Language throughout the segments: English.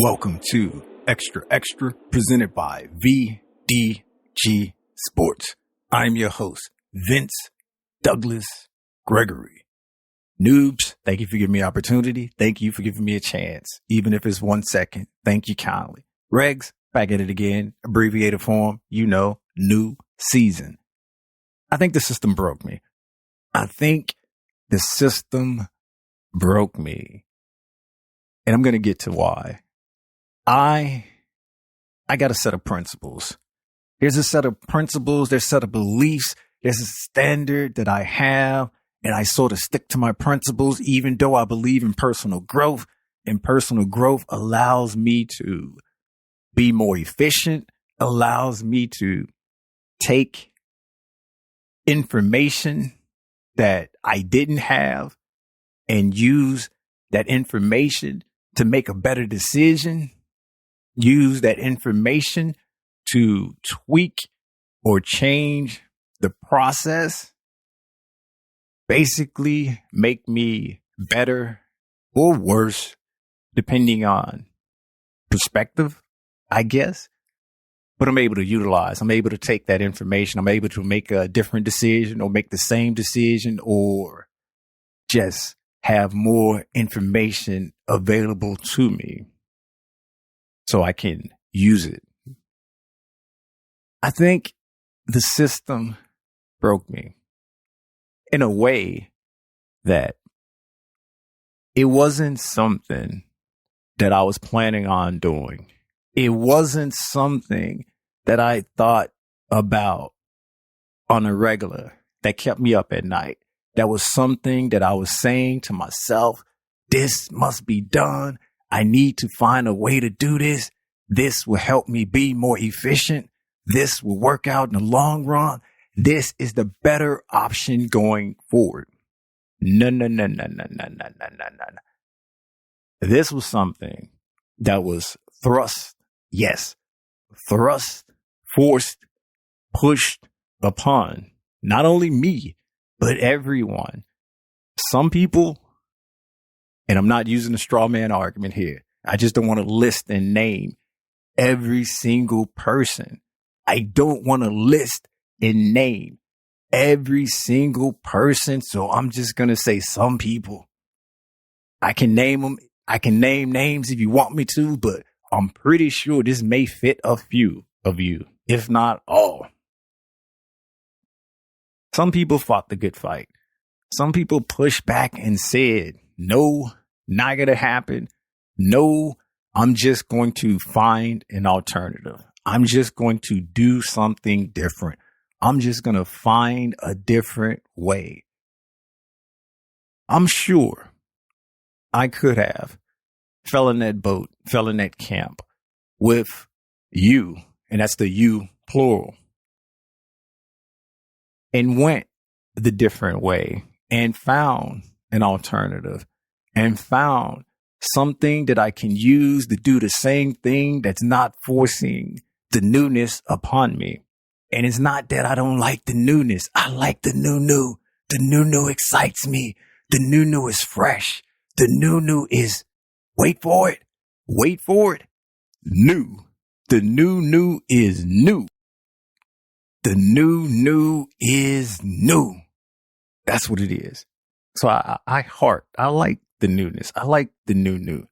Welcome to Xtra presented by VDG Sports. I'm your host, Vince Douglas Gregory. Noobs, thank you for giving me opportunity. Thank you for giving me a chance. Even if it's 1 second, thank you kindly. Regs, back at it again. Abbreviated form, new season. I think the system broke me. And I'm going to get to why. I got a set of principles. There's a set of principles. There's a set of beliefs. There's a standard that I have, and I sort of stick to my principles, even though I believe in personal growth. And personal growth allows me to be more efficient, allows me to take information that I didn't have and use that information to make a better decision, use that information to tweak or change the process, basically make me better or worse, depending on perspective, I guess. But I'm able to take that information. I'm able to make a different decision or make the same decision or just have more information available to me so I can use it. I think the system broke me in a way that it wasn't something that I was planning on doing. It wasn't something that I thought about on a regular that kept me up at night. That was something that I was saying to myself, this must be done. I need to find a way to do this. This will help me be more efficient. This will work out in the long run. This is the better option going forward. No. This was something that was thrust, forced, pushed upon not only me, but everyone. Some people, and I'm not using a straw man argument here. I just don't want to list and name every single person. I don't want to list and name every single person. So I'm just going to say some people. I can name them. I can name names if you want me to, but I'm pretty sure this may fit a few of you, if not all. Some people fought the good fight. Some people pushed back and said, no, not going to happen. No, I'm just going to find an alternative. I'm just going to do something different. I'm just going to find a different way. I'm sure I could have fell in that boat, fell in that camp with you, and that's the you plural, and went the different way and found an alternative and found something that I can use to do the same thing that's not forcing the newness upon me. And it's not that I don't like the newness. I like the new. The new excites me. The new is fresh. The new is, wait for it, new. The new is new. The new is new. That's what it is. So I like the newness. I like the new.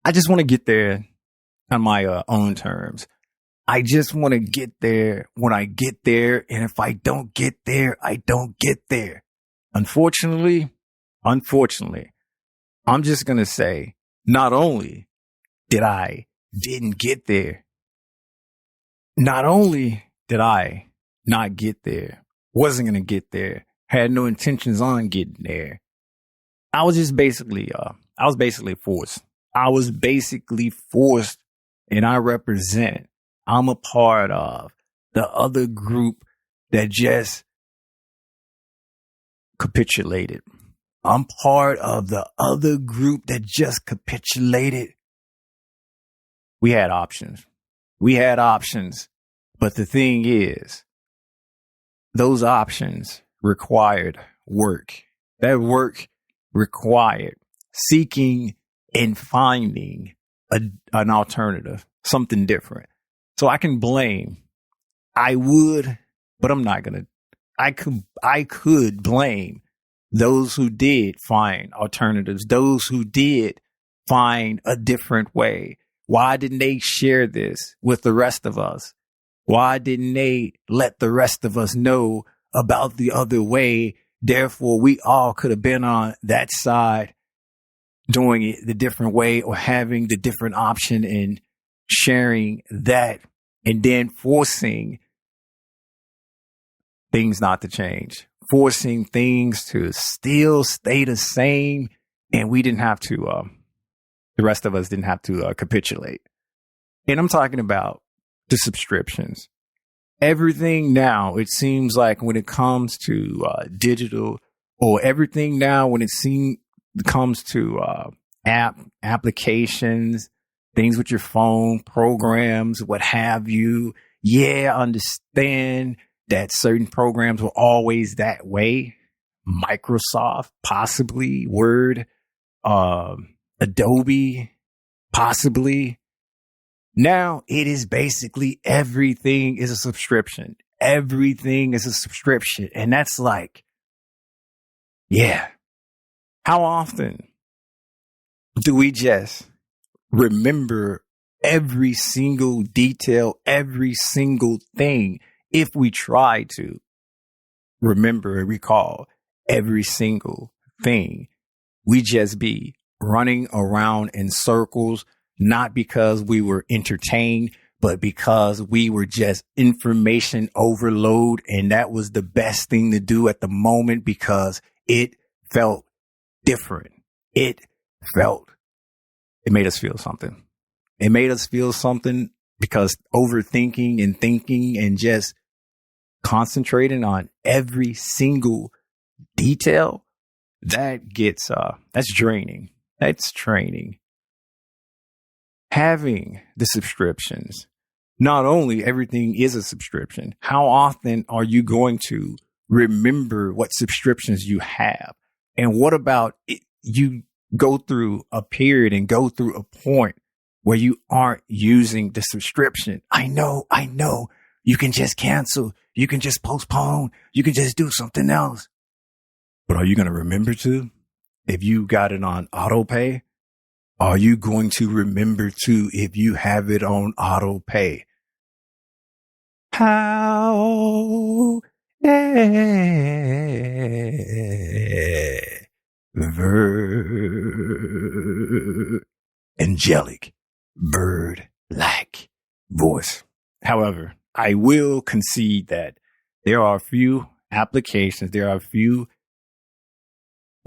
I just want to get there on my own terms. I just want to get there when I get there. And if I don't get there, I don't get there. Unfortunately, I'm just going to say, not only did I didn't get there, not only did I not get there, wasn't going to get there, had no intentions on getting there. I was basically forced. I was basically forced, and I'm a part of the other group that just capitulated. I'm part of the other group that just capitulated. We had options. But the thing is, those options required work. That work required seeking and finding an alternative, something different. So I can blame. I would, but I'm not going to. I could blame those who did find alternatives, those who did find a different way. Why didn't they share this with the rest of us? Why didn't they let the rest of us know about the other way? Therefore, we all could have been on that side doing it the different way, or having the different option and sharing that, and then forcing things not to change, forcing things to still stay the same. And we didn't have to, the rest of us didn't have to capitulate. And I'm talking about the subscriptions. Everything now, it seems like when it comes to digital, or everything now when it comes to applications, things with your phone, programs, what have you. Yeah, I understand that certain programs were always that way. Microsoft, possibly. Word, Adobe, possibly. Now it is basically everything is a subscription. Everything is a subscription. And that's like, yeah. How often do we just remember every single detail, every single thing? If we try to remember and recall every single thing, we just be running around in circles, not because we were entertained, but because we were just information overload. And that was the best thing to do at the moment because it felt different. It made us feel something. It made us feel something because overthinking and thinking and just concentrating on every single detail, that's draining. That's training. Having the subscriptions, not only everything is a subscription, how often are you going to remember what subscriptions you have? And what about you go through a period and go through a point where you aren't using the subscription? I know. You can just cancel. You can just postpone. You can just do something else. But are you going to remember to? If you got it on auto pay, are you going to remember to if you have it on auto pay? How angelic bird-like voice. However, I will concede that there are a few applications, there are a few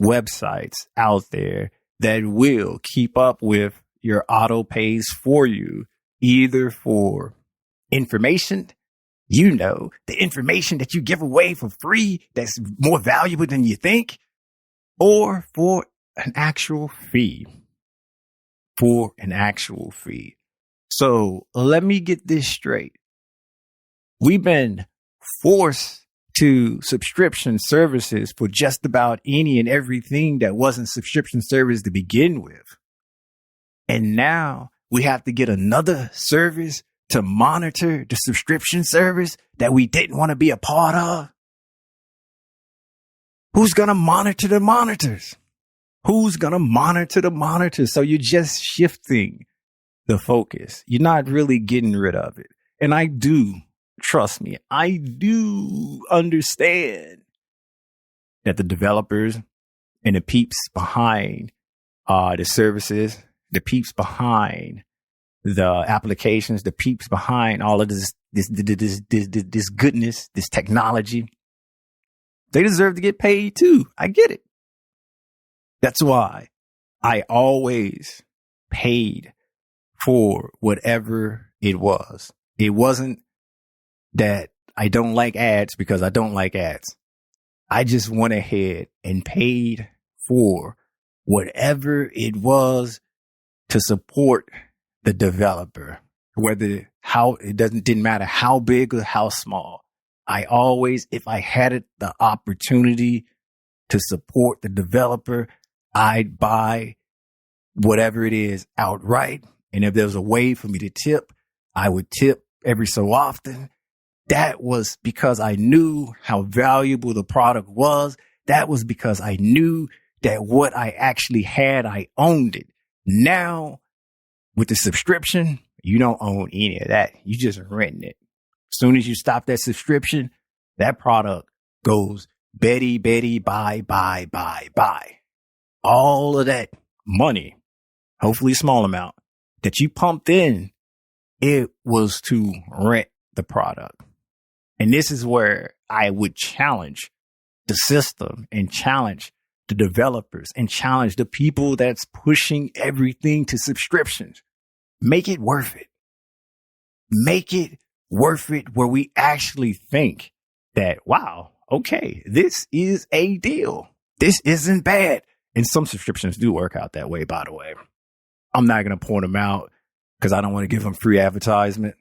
websites out there that will keep up with your auto pays for you, either for information, the information that you give away for free that's more valuable than you think, or for an actual fee. So let me get this straight. We've been forced to subscription services for just about any and everything that wasn't subscription service to begin with. And now we have to get another service to monitor the subscription service that we didn't want to be a part of. Who's going to monitor the monitors? So you're just shifting the focus. You're not really getting rid of it. And trust me, I do understand that the developers and the peeps behind the services, the peeps behind the applications, the peeps behind all of this goodness, this technology, they deserve to get paid too. I get it. That's why I always paid for whatever it was. It wasn't that I don't like ads because I don't like ads. I just went ahead and paid for whatever it was to support the developer, didn't matter how big or how small. I always, if I had the opportunity to support the developer, I'd buy whatever it is outright And if there was a way for me to tip, I would tip every so often. That was because I knew how valuable the product was. That was because I knew that what I actually had, I owned it. Now, with the subscription, you don't own any of that. You just renting it. As soon as you stop that subscription, that product goes Betty, bye. All of that money, hopefully a small amount, that you pumped in, it was to rent the product. And this is where I would challenge the system and challenge the developers and challenge the people that's pushing everything to subscriptions. Make it worth it. Make it worth it where we actually think that, wow, okay, this is a deal. This isn't bad. And some subscriptions do work out that way, by the way. I'm not going to point them out because I don't want to give them free advertisement.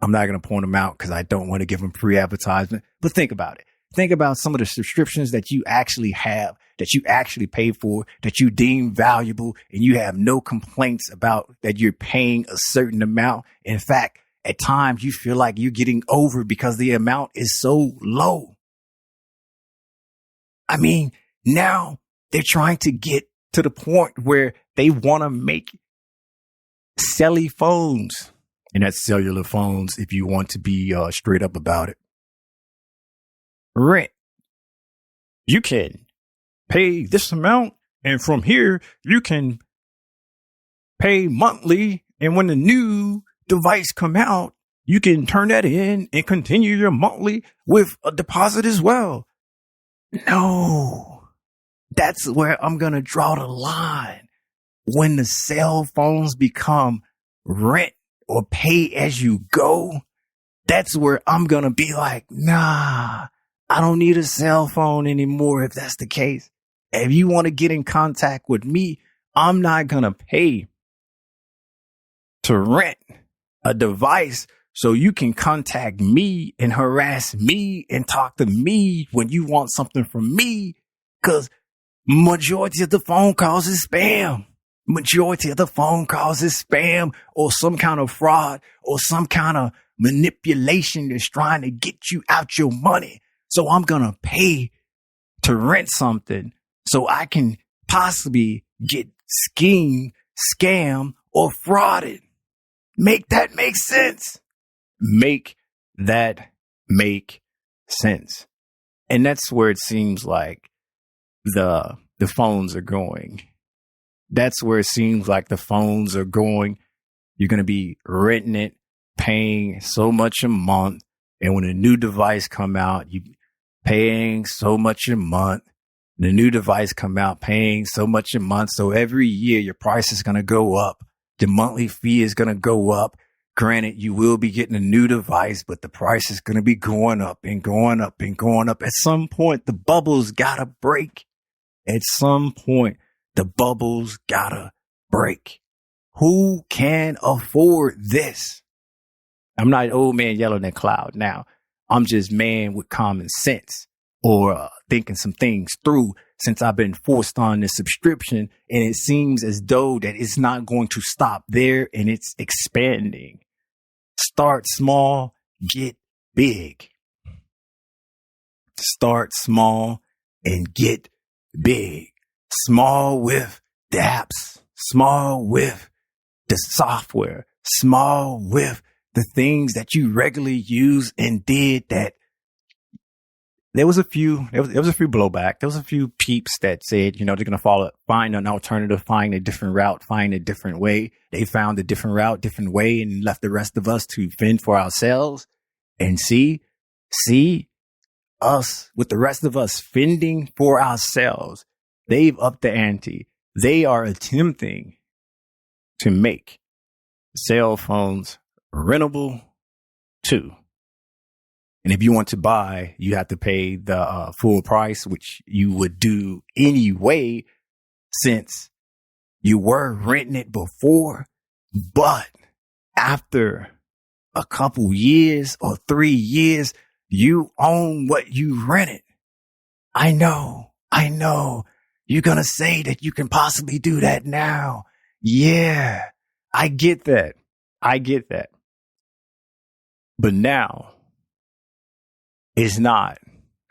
I'm not going to point them out because I don't want to give them free advertisement. But think about it. Think about some of the subscriptions that you actually have, that you actually pay for, that you deem valuable, and you have no complaints about that you're paying a certain amount. In fact, at times you feel like you're getting over because the amount is so low. I mean, now they're trying to get to the point where they want to make celly phones. And that's cellular phones if you want to be straight up about it. Rent. You can pay this amount, and from here, you can pay monthly. And when the new device come out, you can turn that in and continue your monthly with a deposit as well. No, that's where I'm going to draw the line. When the cell phones become rent or pay as you go, that's where I'm going to be like, nah, I don't need a cell phone anymore if that's the case. If you want to get in contact with me, I'm not going to pay to rent a device so you can contact me and harass me and talk to me when you want something from me, because majority of the phone calls is spam. Majority of the phone calls is spam or some kind of fraud or some kind of manipulation that's trying to get you out your money. So I'm going to pay to rent something so I can possibly get schemed, scammed, or frauded. Make that make sense. Make that make sense. And that's where it seems like the phones are going. That's where it seems like the phones are going. You're going to be renting it, paying so much a month. And when a new device come out, you paying so much a month. The new device come out, paying so much a month. So every year your price is going to go up. The monthly fee is going to go up. Granted, you will be getting a new device, but the price is going to be going up and going up and going up. At some point, the bubbles got to break. At some point, the bubbles got to break. Who can afford this? I'm not old man yelling at cloud now. I'm just man with common sense or thinking some things through since I've been forced on this subscription. And it seems as though that it's not going to stop there and it's expanding. Start small, get big. Start small and get big. Small with the apps, small with the software, small with the things that you regularly use and did that. There was a few blowback. There was a few peeps that said, they're going to find an alternative, find a different route, find a different way. They found a different route, different way, and left the rest of us to fend for ourselves and see us with the rest of us fending for ourselves. They've upped the ante. They are attempting to make cell phones rentable too. And if you want to buy, you have to pay the full price, which you would do anyway, since you were renting it before. But after a couple years or 3 years, you own what you rented. I know. You're going to say that you can possibly do that now. Yeah, I get that. But now it's not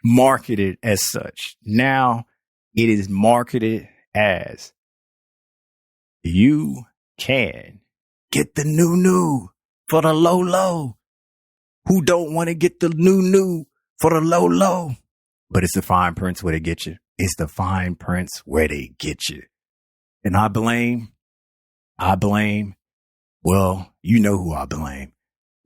marketed as such. Now it is marketed as you can get the new for the low. Who don't want to get the new for the low? But it's the fine prints where they get you. It's the fine prints where they get you. And I blame, well, you know who I blame.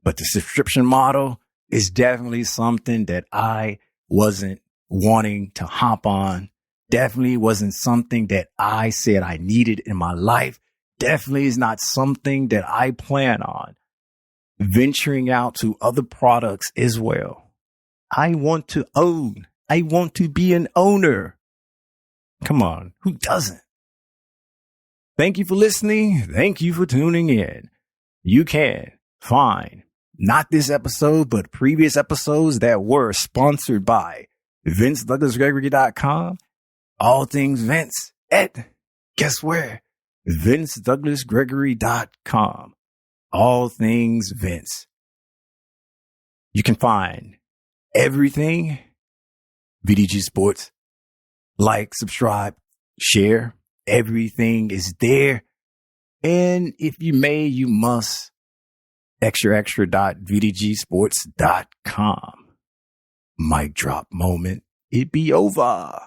But the subscription model is definitely something that I wasn't wanting to hop on. Definitely wasn't something that I said I needed in my life. Definitely is not something that I plan on venturing out to other products as well. I want to own. I want to be an owner. Come on, who doesn't? Thank you for listening. Thank you for tuning in. You can find not this episode, but previous episodes that were sponsored by VinceDouglasGregory.com. All things Vince at, guess where? VinceDouglasGregory.com. All things Vince. You can find everything VDG Sports. Like, subscribe, share. Everything is there. And if you may, you must. Xtra.vdgsports.com. Mic drop moment. It be over.